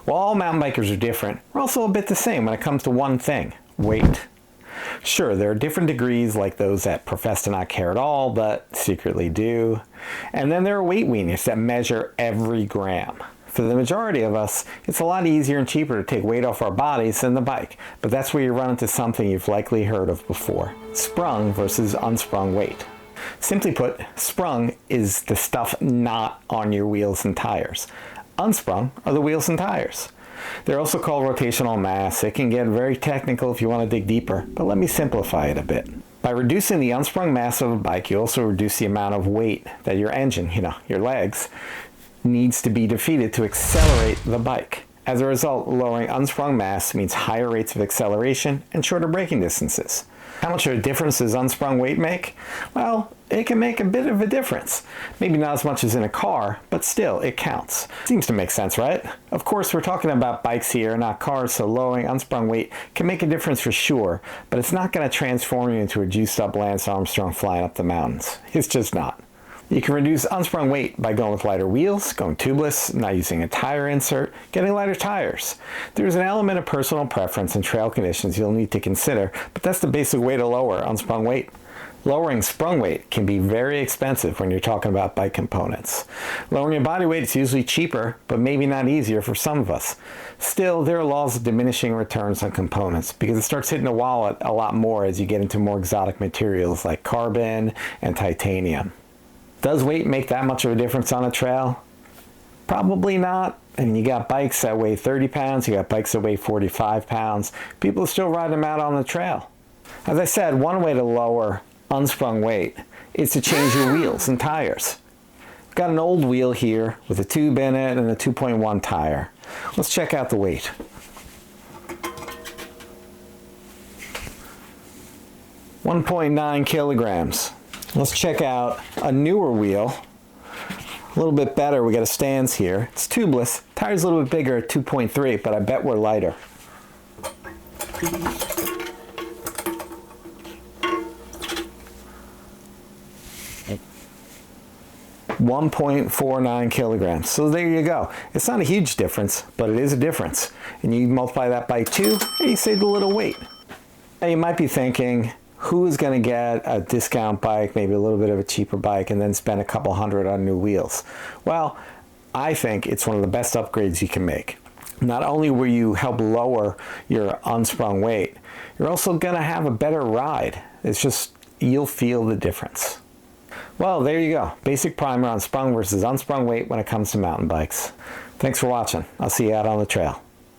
While all mountain bikers are different, we're also a bit the same when it comes to one thing: weight. Sure, there are different degrees, like those that profess to not care at all, but secretly do. And then there are weight weenies that measure every gram. For the majority of us, it's a lot easier and cheaper to take weight off our bodies than the bike, but that's where you run into something you've likely heard of before: sprung versus unsprung weight. Simply put, sprung is the stuff not on your wheels and tires. Unsprung are the wheels and tires. They're also called rotational mass. It can get very technical if you want to dig deeper, but let me simplify it a bit. By reducing the unsprung mass of a bike, you also reduce the amount of weight that your engine, your legs, needs to be defeated to accelerate the bike. As a result, lowering unsprung mass means higher rates of acceleration and shorter braking distances. How much of a difference does unsprung weight make? Well, it can make a bit of a difference. Maybe not as much as in a car, but still, it counts. Seems to make sense, right? Of course, we're talking about bikes here, not cars, so lowering unsprung weight can make a difference for sure, but it's not going to transform you into a juiced up Lance Armstrong flying up the mountains. It's just not. You can reduce unsprung weight by going with lighter wheels, going tubeless, not using a tire insert, getting lighter tires. There's an element of personal preference and trail conditions you'll need to consider, but that's the basic way to lower unsprung weight. Lowering sprung weight can be very expensive when you're talking about bike components. Lowering your body weight is usually cheaper, but maybe not easier for some of us. Still, there are laws of diminishing returns on components because it starts hitting the wallet a lot more as you get into more exotic materials like carbon and titanium. Does weight make that much of a difference on a trail? Probably not. And you got bikes that weigh 30 pounds, you got bikes that weigh 45 pounds. People are still riding them out on the trail. As I said, one way to lower unsprung weight is to change your wheels and tires. I've got an old wheel here with a tube in it and a 2.1 tire. Let's check out the weight. .9 kilograms. Let's check out a newer wheel. A little bit better. We got a stance here. It's tubeless. Tire's a little bit bigger at 2.3, but I bet we're lighter. 1.49 kilograms. So there you go. It's not a huge difference, but it is a difference. And you multiply that by 2, and you save a little weight. Now you might be thinking, who is going to get a discount bike, maybe a little bit of a cheaper bike, and then spend a couple hundred on new wheels? Well, I think it's one of the best upgrades you can make. Not only will you help lower your unsprung weight, you're also going to have a better ride. It's just, you'll feel the difference. Well, there you go. Basic primer on sprung versus unsprung weight when it comes to mountain bikes. Thanks for watching. I'll see you out on the trail.